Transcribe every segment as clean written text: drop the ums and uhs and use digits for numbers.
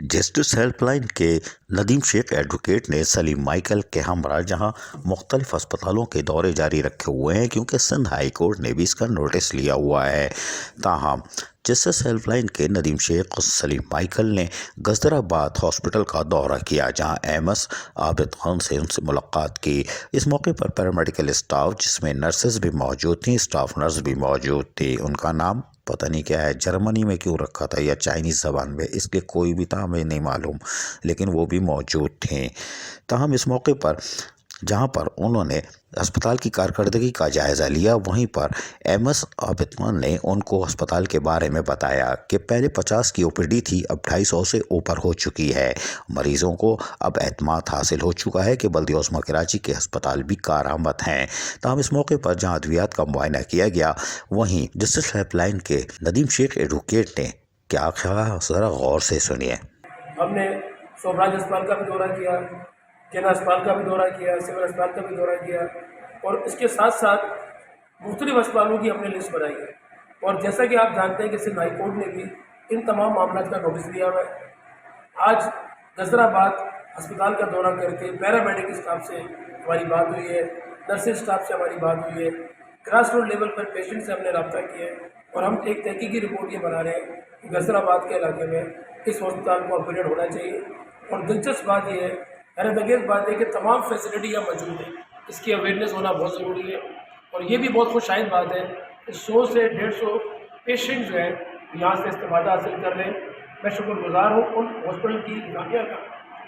Justice helpline के Nadeem Sheikh advocate ने Salim Michael के हमरा जहां मुख्तलिफ अस्पतालों के दौरे जारी रखे हुए हैं क्योंकि सिंध हाई कोर्ट ने भी इसका नोटिस लिया हुआ है। ताहम जस्टिस हेल्पलाइन के नदीम शेख और सलीम माइकल ने गजदराबाद हॉस्पिटल का दौरा किया जहां एमएस आबिद खान से उनसे मुलाकात की। इस मौके पर पैरामेडिकल स्टाफ जिसमें नर्सेज भी मौजूद थी, स्टाफ नर्स भी मौजूद थी। उनका नाम पता नहीं क्या है, जर्मनी में क्यों रखा था या चाइनीज़ ज़बान में, इसलिए कोई भी था हमें नहीं मालूम, लेकिन वो भी मौजूद थे। ताहम इस मौके पर जहां पर उन्होंने अस्पताल की कारकर्दगी का जायज़ा लिया, वहीं पर एमएस आबिद खान ने उनको अस्पताल के बारे में बताया कि पहले 50 की ओपीडी थी, अब 250 से ऊपर हो चुकी है। मरीज़ों को अब एतमाद हासिल हो चुका है कि बल्दिया उस्मा कराची के अस्पताल भी कारआमद हैं। ताहम इस मौके पर जहां अद्वियात का मुआयना किया गया, वहीं जस्टिस हेल्पलाइन के नदीम शेख एडवोकेट ने क्या कहा, ज़रा गौर से सुनिए। हमने सोमराज अस्पताल का भी दौरा किया, केना अस्पताल का भी दौरा किया, सिविल अस्पताल का भी दौरा किया और इसके साथ साथ मुख्तलिफ अस्पतालों की हमने लिस्ट बनाई है। और जैसा कि आप जानते हैं कि सिंध हाई कोर्ट ने भी इन तमाम मामलों का नोटिस लिया हुआ है। आज गजराबाद अस्पताल का दौरा करके पैरामेडिकल स्टाफ से हमारी बात हुई है, नर्सिंग स्टाफ से हमारी बात हुई है, ग्रास रूट लेवल पर पेशेंट से हमने रब्ता किया है और हम एक तहकीकी रिपोर्ट ये बना रहे हैं कि गजराबाद के इलाके में इस अस्पताल को अपग्रेड होना चाहिए। और दिलचस्प बात यह है, हैरतअंगेज़ बात है कि तमाम फैसिलिटी यहाँ मौजूद है, इसकी अवेयरनेस होना बहुत ज़रूरी है। और ये भी बहुत खुशाइद बात है कि 100 से 150 पेशेंट जो हैं यहाँ से इस्तेफ़ादा हासिल कर रहे हैं। मैं शुक्रगुजार हूँ उन हॉस्पिटल की इंतज़ामिया का,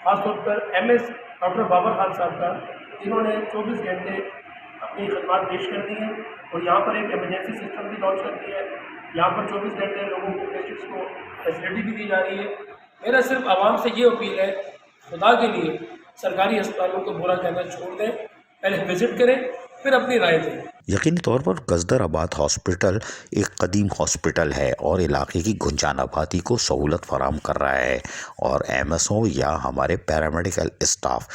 ख़ासतौर पर एमएस डॉक्टर बाबर खान साहब का, जिन्होंने 24 घंटे अपनी खदमात पेश कर दी हैं और यहाँ पर एक एमरजेंसी सिस्टम भी लॉन्च कर दिया है। यहाँ पर 24 घंटे लोगों को, पेशेंट्स को फैसिलिटी भी दी जा रही है। मेरा सिर्फ आवाम से ये अपील है, खुदा के लिए सरकारी अस्पतालों को बुरा कहना छोड़ दें, पहले विजिट करें फिर अपनी राय दें। यकीनी तौर पर गजदराबाद हॉस्पिटल एक कदीम हॉस्पिटल है और इलाके की गुंजान आबादी को सहूलत फराहम कर रहा है और एमएसओ या हमारे पैरामेडिकल स्टाफ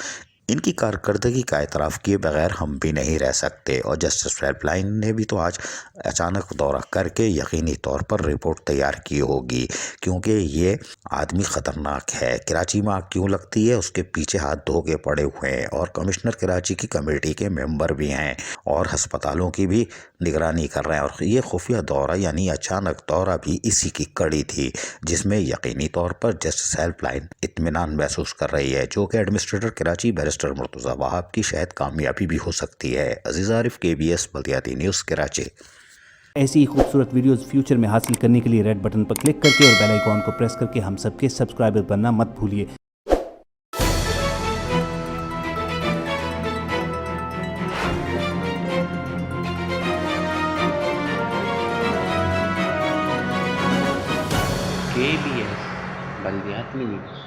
इनकी कारकर्दगी का एतराफ़ किए बगैर हम भी नहीं रह सकते। और जस्टिस हेल्पलाइन ने भी तो आज अचानक दौरा करके यकीनी तौर पर रिपोर्ट तैयार की होगी क्योंकि ये आदमी ख़तरनाक है। कराची में आग क्यों लगती है, उसके पीछे हाथ धो के पड़े हुए हैं और कमिश्नर कराची की कमेटी के मेंबर भी हैं और अस्पतालों की भी निगरानी कर रहे हैं। और ये खुफिया दौरा यानी अचानक दौरा भी इसी की कड़ी थी जिसमें यकीनी तौर पर जस्टिस हेल्पलाइन इत्मीनान महसूस कर रही है, जो कि एडमिनिस्ट्रेटर कराची बैरिस्टर मुर्तज़ा वहाब की शायद कामयाबी भी हो सकती है। अजीज़ आरिफ, KBS बल्दियाती न्यूज़ कराची। ऐसी ही खूबसूरत वीडियोस फ्यूचर में हासिल करने के लिए रेड बटन पर क्लिक करके और बेल आइकॉन को प्रेस करके हम सबके सब्सक्राइबर बनना मत भूलिए। KBS बल्दियाती न्यूज़।